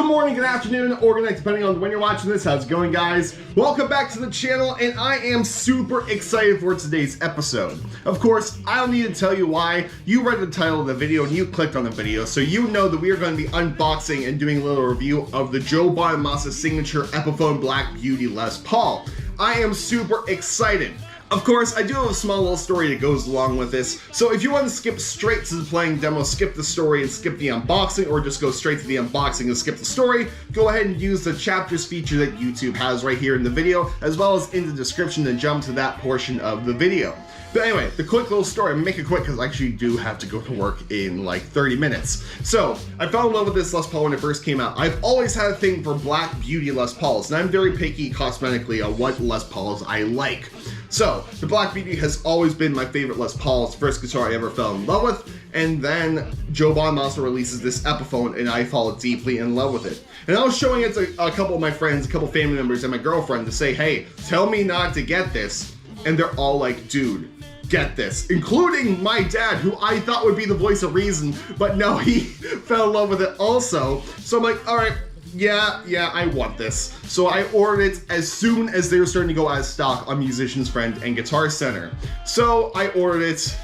morning, good afternoon, or good night, depending on when you're watching this. How's it going, guys? Welcome back to the channel, and I am super excited for today's episode. Of course, I don't need to tell you why. You read the title of the video and you clicked on the video, so you know that we are going to be unboxing and doing a little review of the Bonamassa signature Epiphone Black Beauty Les Paul. I am super excited. Of course, I do have a small little story that goes along with this, so if you want to skip straight to the playing demo, skip the story and skip the unboxing, or just go straight to the unboxing and skip the story, go ahead and use the chapters feature that YouTube has right here in the video, as well as in the description to jump to that portion of the video. But anyway, the quick little story, I'm gonna make it quick because I actually do have to go to work in like 30 minutes. So, I fell in love with this Les Paul when it first came out. I've always had a thing for black beauty Les Pauls, and I'm very picky cosmetically on what Les Pauls I like. So, the Black Beauty has always been my favorite Les Paul. It's the first guitar I ever fell in love with, and then Bonamassa releases this Epiphone, and I fall deeply in love with it. And I was showing it to a couple of my friends, a couple family members, and my girlfriend to say, hey, tell me not to get this. And they're all like, dude, get this. Including my dad, who I thought would be the voice of reason, but no, he fell in love with it also. So I'm like, all right, yeah, I want this. So I ordered it as soon as they were starting to go out of stock on Musician's Friend and Guitar Center. So I ordered it,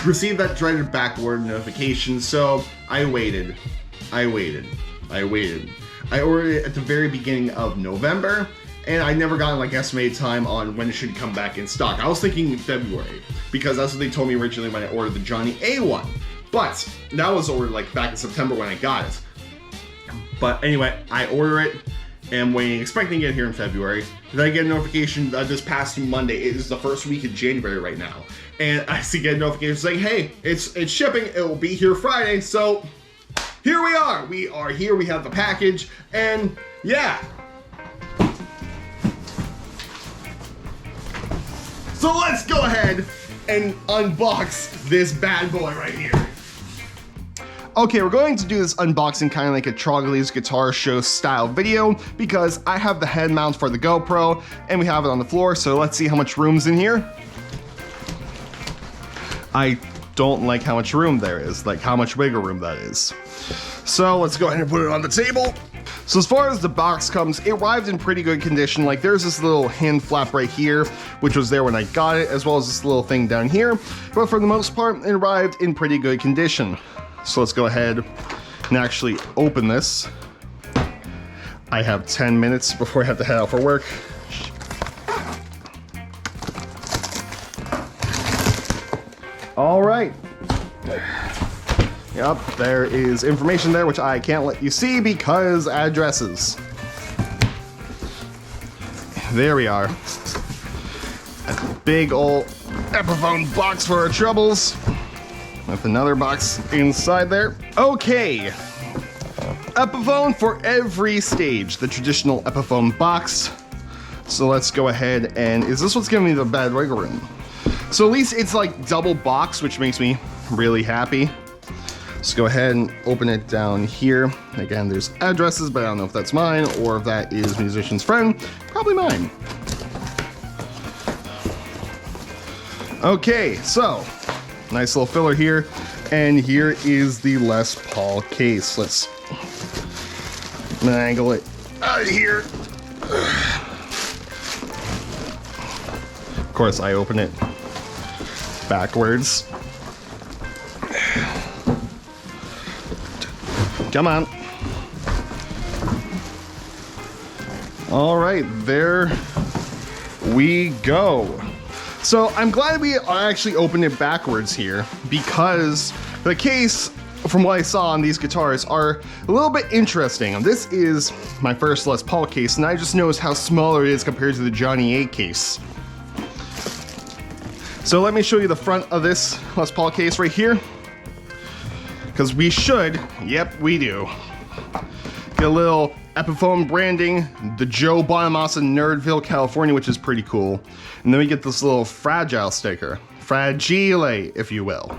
received that dreaded backward notification, so I waited. I ordered it at the very beginning of November, and I never got like estimated time on when it should come back in stock. I was thinking February, because that's what they told me originally when I ordered the Johnny A one. But that was ordered like back in September when I got it. But anyway, I order it, and I'm waiting, expecting to get it here in February. Then I get a notification this past Monday. It is the first week of January right now. And I see get a notification saying, hey, it's shipping, it will be here Friday. So here we are. We are here, we have the package, and yeah. So let's go ahead and unbox this bad boy right here. Okay, we're going to do this unboxing kind of like a Trogly's Guitar Show style video because I have the head mount for the GoPro and we have it on the floor, so let's see how much room's in here. I don't like how much room there is, like how much wiggle room that is. So let's go ahead and put it on the table. So as far as the box comes, it arrived in pretty good condition. Like there's this little hand flap right here, which was there when I got it, as well as this little thing down here. But for the most part, it arrived in pretty good condition. So let's go ahead and actually open this. I have 10 minutes before I have to head out for work. All right. Yep, there is information there which I can't let you see because addresses. There we are. A big old Epiphone box for our troubles. With another box inside there. Okay. Epiphone for every stage. The traditional Epiphone box. So let's go ahead and... Is this what's giving me the bad wiggle room? So at least it's like double box, which makes me really happy. Let's go ahead and open it down here. Again, there's addresses, but I don't know if that's mine or if that is Musician's Friend. Probably mine. Okay, so... Nice little filler here, and here is the Les Paul case. Let's angle it out of here. Of course, I open it backwards. Come on. All right, there we go. So I'm glad we actually opened it backwards here because the case, from what I saw on these guitars, are a little bit interesting. This is my first Les Paul case, and I just noticed how smaller it is compared to the Johnny A case. So let me show you the front of this Les Paul case right here. Because we should, yep, we do. Get a little Epiphone branding, the Bonamassa, Nerdville, California, which is pretty cool. And then we get this little fragile sticker, fragile, if you will.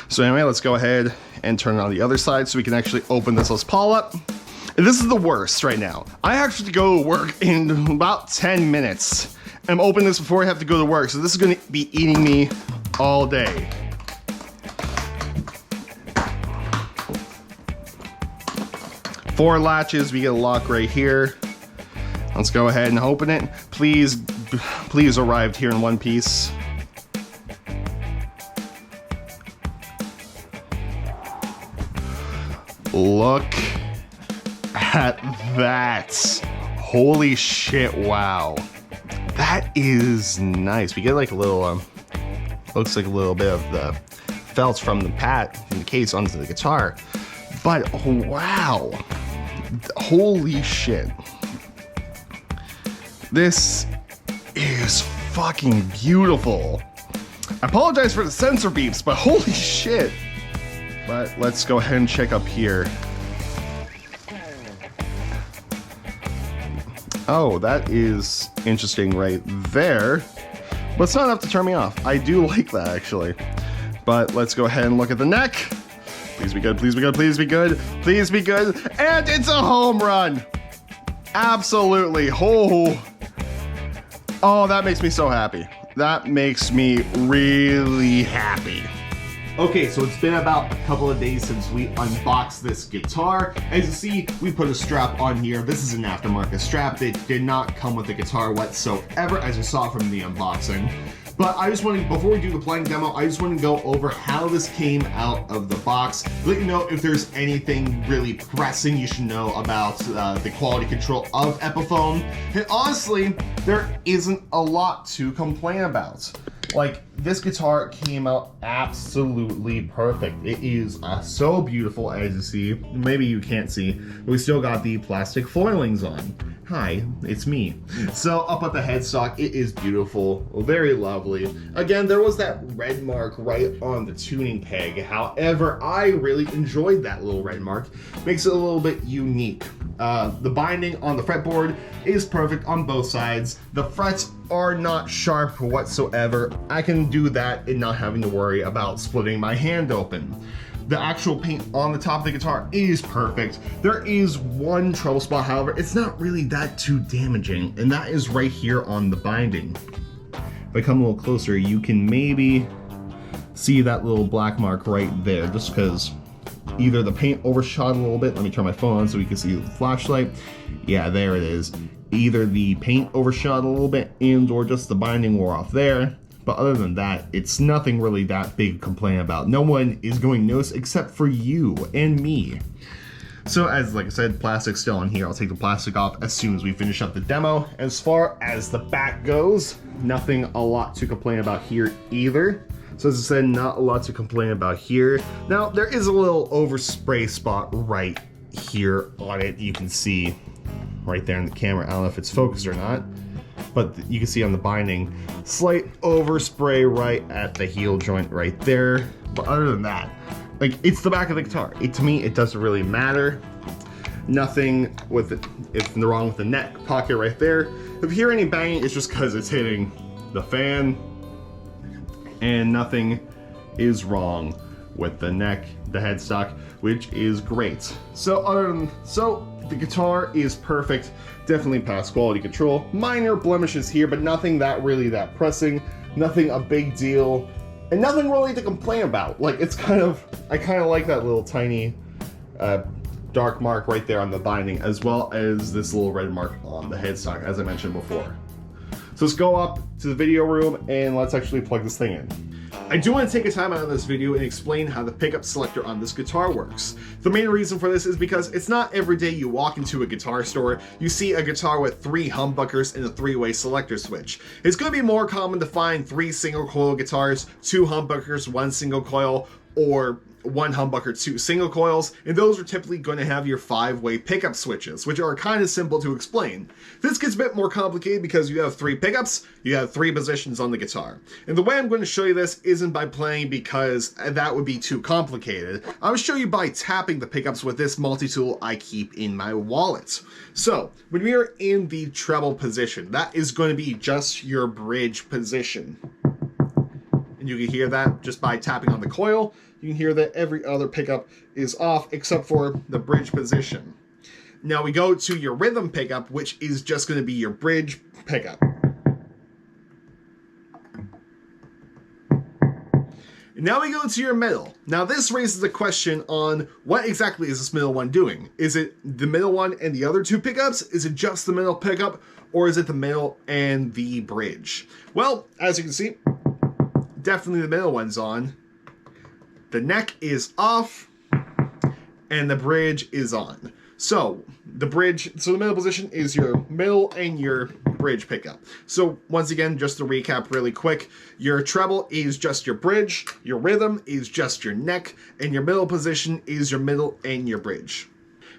So anyway, let's go ahead and turn it on the other side so we can actually open this Les Paul up. And this is the worst right now. I have to go to work in about 10 minutes. I'm opening this before I have to go to work, so this is gonna be eating me all day. 4 latches. We get a lock right here. Let's go ahead and open it. Please arrived here in one piece. Look at that. Holy shit, wow. That is nice. We get like a little, looks like a little bit of the felt from the case onto the guitar. But oh, wow. Holy shit. This is fucking beautiful. I apologize for the sensor beeps, but holy shit. But let's go ahead and check up here. Oh, that is interesting right there. But it's not enough to turn me off. I do like that, actually. But let's go ahead and look at the neck. Please be good, please be good, please be good, please be good. And it's a home run. Absolutely. Oh, that makes me so happy. That makes me really happy. Okay, so it's been about a couple of days since we unboxed this guitar. As you see, we put a strap on here. This is an aftermarket strap. It did not come with the guitar whatsoever, as you saw from the unboxing. But I just wanted, before we do the playing demo, I just want to go over how this came out of the box. Let you know if there's anything really pressing you should know about the quality control of Epiphone. And honestly, there isn't a lot to complain about. Like, this guitar came out absolutely perfect. It is so beautiful, as you see. Maybe you can't see, but we still got the plastic foilings on. Hi, it's me. So up at the headstock, it is beautiful, very lovely. Again, there was that red mark right on the tuning peg. However, I really enjoyed that little red mark. Makes it a little bit unique. The binding on the fretboard is perfect on both sides. The frets are not sharp whatsoever. I can do that and not having to worry about splitting my hand open. The actual paint on the top of the guitar is perfect. There is one trouble spot, however, it's not really that too damaging, and that is right here on the binding. If I come a little closer, you can maybe see that little black mark right there, just because either the paint overshot a little bit. Let me turn my phone on so we can see the flashlight. Yeah, there it is. Either the paint overshot a little bit and or just the binding wore off there. But other than that, it's nothing really that big to complain about. No one is going to notice except for you and me. So as like I said, plastic's still on here. I'll take the plastic off as soon as we finish up the demo. As far as the back goes, nothing a lot to complain about here either. So as I said, not a lot to complain about here. Now, there is a little overspray spot right here on it. You can see right there in the camera. I don't know if it's focused or not, but you can see on the binding, slight overspray right at the heel joint right there. But other than that, like, it's the back of the guitar. To me, it doesn't really matter. Nothing with it, it's wrong with the neck pocket right there. If you hear any banging, it's just because it's hitting the fan, and nothing is wrong with the neck, the headstock, which is great. So the guitar is perfect. Definitely past quality control. Minor blemishes here, but nothing that pressing. Nothing a big deal, and nothing really to complain about. Like, it's I kind of like that little tiny dark mark right there on the binding, as well as this little red mark on the headstock, as I mentioned before. So let's go up to the video room and let's actually plug this thing in. I do want to take a time out of this video and explain how the pickup selector on this guitar works. The main reason for this is because it's not every day you walk into a guitar store, you see a guitar with 3 humbuckers and a 3-way selector switch. It's going to be more common to find 3 single coil guitars, 2 humbuckers, 1 single coil, or 1 humbucker, 2 single coils, and those are typically going to have your 5-way pickup switches, which are kind of simple to explain. This gets a bit more complicated because you have 3 pickups, you have 3 positions on the guitar. And the way I'm going to show you this isn't by playing, because that would be too complicated. I'm going to show you by tapping the pickups with this multi-tool I keep in my wallet. So, when we are in the treble position, that is going to be just your bridge position. And you can hear that just by tapping on the coil. You can hear that every other pickup is off except for the bridge position. Now we go to your rhythm pickup, which is just going to be your bridge pickup. Now we go to your middle. Now this raises a question on what exactly is this middle one doing? Is it the middle one and the other two pickups? Is it just the middle pickup? Or is it the middle and the bridge? Well, as you can see, definitely the middle one's on. The neck is off and the bridge is on. So the middle position is your middle and your bridge pickup. So once again, just to recap really quick, your treble is just your bridge, your rhythm is just your neck, and your middle position is your middle and your bridge.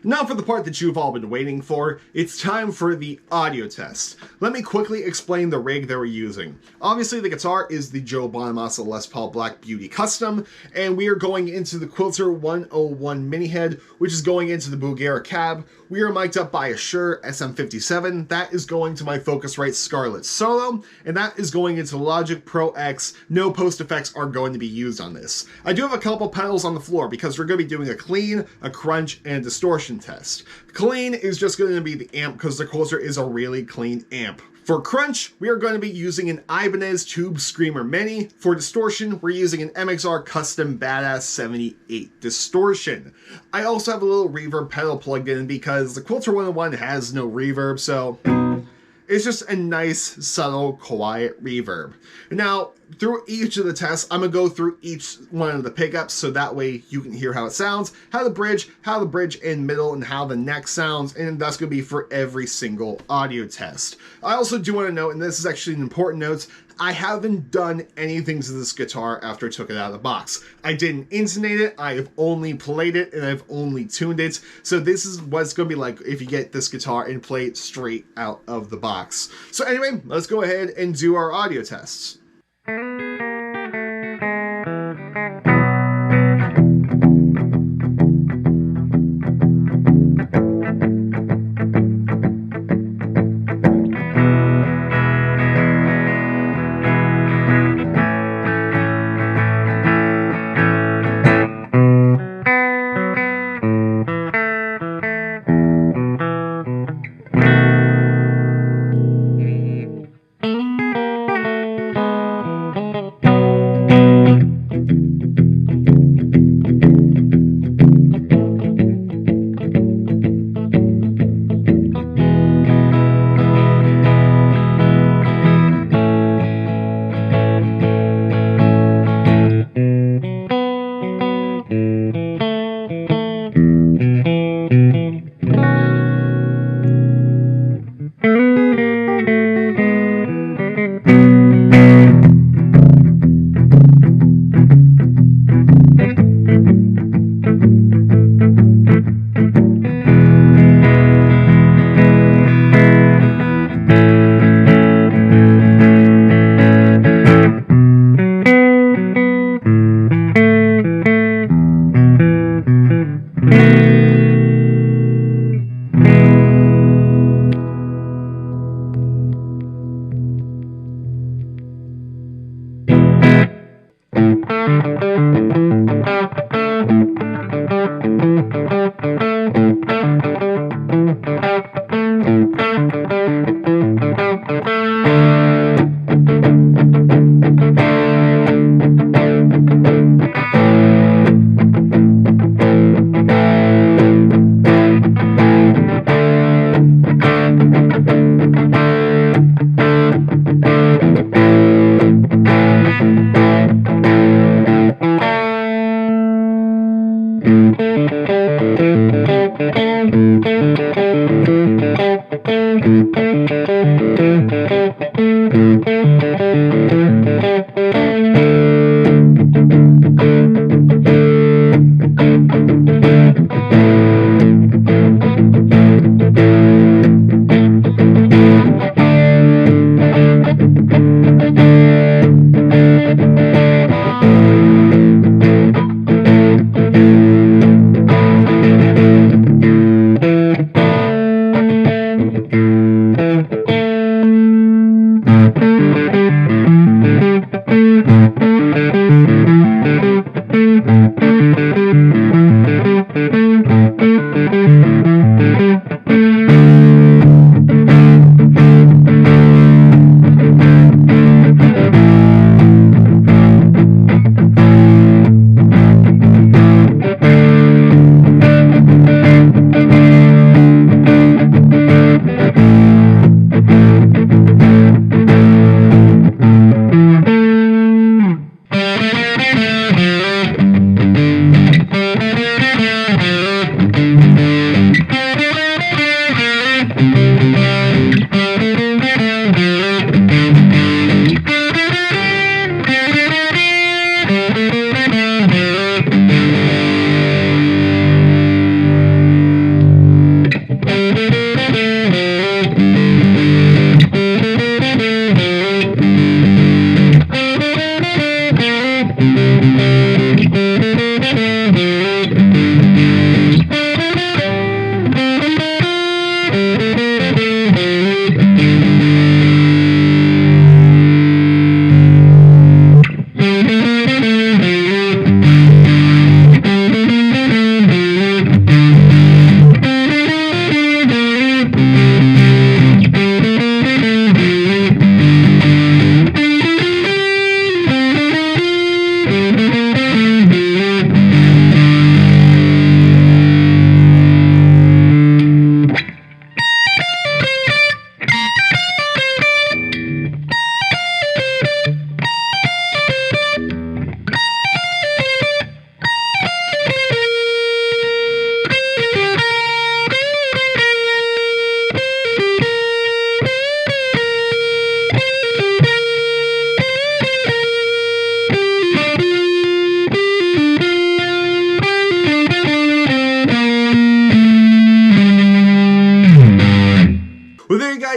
Now for the part that you've all been waiting for, it's time for the audio test. Let me quickly explain the rig that we're using. Obviously the guitar is the Joe Bonamassa Les Paul Black Beauty Custom, and we are going into the Quilter 101 mini head, which is going into the Bulgara cab. We are mic'd up by a Shure SM57, that is going to my Focusrite Scarlett Solo, and that is going into Logic Pro X. No post effects are going to be used on this. I do have a couple pedals on the floor because we're going to be doing a clean, a crunch, and a distortion test. Clean is just going to be the amp because the Quilter is a really clean amp. For crunch, we are going to be using an Ibanez Tube Screamer Mini. For distortion, we're using an MXR Custom Badass 78 distortion. I also have a little reverb pedal plugged in because the Quilter 101 has no reverb, so it's just a nice, subtle, quiet reverb. Now, through each of the tests, I'm going to go through each one of the pickups so that way you can hear how it sounds, how the bridge in middle, and how the neck sounds, and that's going to be for every single audio test. I also do want to note, and this is actually an important note, I haven't done anything to this guitar after I took it out of the box. I didn't intonate it, I have only played it, and I've only tuned it. So this is what it's going to be like if you get this guitar and play it straight out of the box. So anyway, let's go ahead and do our audio tests.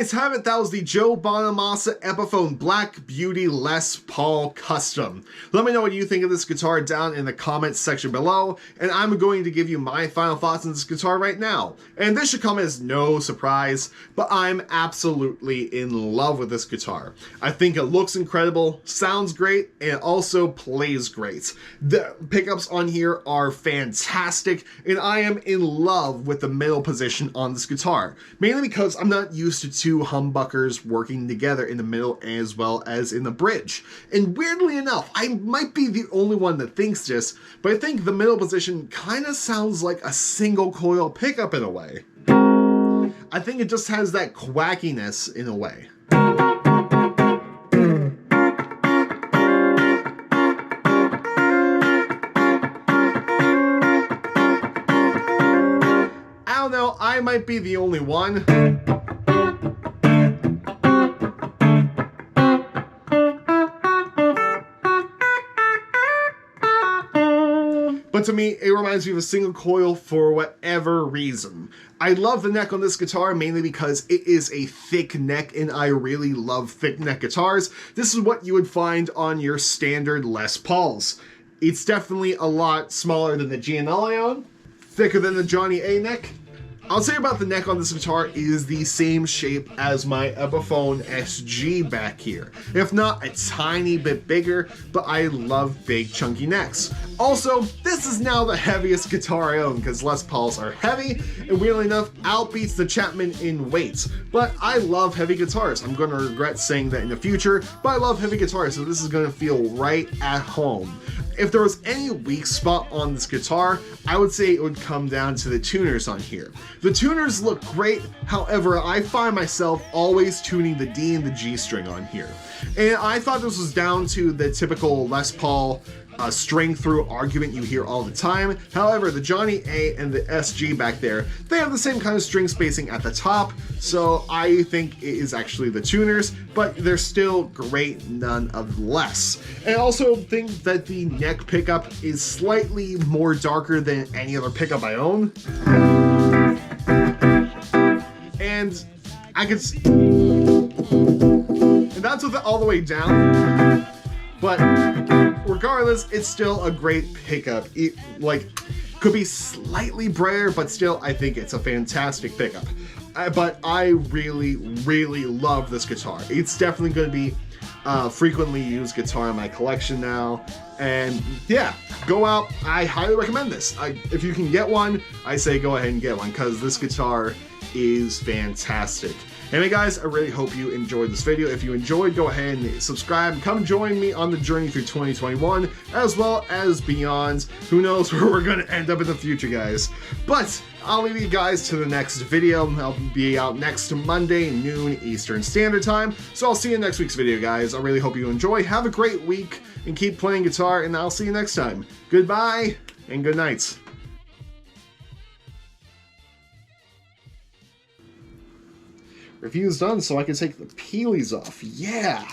guys have it, that was the Bonamassa Epiphone Black Beauty Les Paul Custom. Let me know what you think of this guitar down in the comments section below, and I'm going to give you my final thoughts on this guitar right now. And this should come as no surprise, but I'm absolutely in love with this guitar. I think it looks incredible, sounds great, and also plays great. The pickups on here are fantastic, and I am in love with the middle position on this guitar, mainly because I'm not used to two humbuckers working together in the middle as well as in the bridge. And weirdly enough, I might be the only one that thinks this, but I think the middle position kind of sounds like a single coil pickup in a way. I think it just has that quackiness in a way. I don't know, I might be the only one. But to me, it reminds me of a single coil for whatever reason. I love the neck on this guitar mainly because it is a thick neck, and I really love thick neck guitars. This is what you would find on your standard Les Pauls. It's definitely a lot smaller than the JLAndersonMusic, thicker than the Johnny A neck. I'll say about the neck on this guitar is the same shape as my Epiphone SG back here. If not a tiny bit bigger, but I love big chunky necks. Also, this is now the heaviest guitar I own because Les Pauls are heavy and weirdly enough outbeats the Chapman in weight. But I love heavy guitars. I'm going to regret saying that in the future, but I love heavy guitars, so this is going to feel right at home. If there was any weak spot on this guitar, I would say it would come down to the tuners on here. The tuners look great, however, I find myself always tuning the D and the G string on here. And I thought this was down to the typical Les Paul string through argument you hear all the time. However, the Johnny A and the SG back there, they have the same kind of string spacing at the top, so I think it is actually the tuners, but they're still great nonetheless. And I also think that the neck pickup is slightly more darker than any other pickup I own. And I could and that's with it all the way down, but regardless, it's still a great pickup. It could be slightly brighter, but still I think it's a fantastic pickup. But I really, really love this guitar. It's definitely going to be a frequently used guitar in my collection now. And yeah, go out. I highly recommend this. If you can get one, I say go ahead and get one because this guitar is fantastic. Anyway guys, I really hope you enjoyed this video. If you enjoyed, go ahead and subscribe. Come join me on the journey through 2021 as well as beyond. Who knows where we're going to end up in the future, guys. But I'll leave you guys to the next video. I'll be out next Monday, noon Eastern Standard Time. So I'll see you in next week's video, guys. I really hope you enjoy. Have a great week and keep playing guitar, and I'll see you next time. Goodbye and good night. Review's done, so I can take the peelies off. Yeah!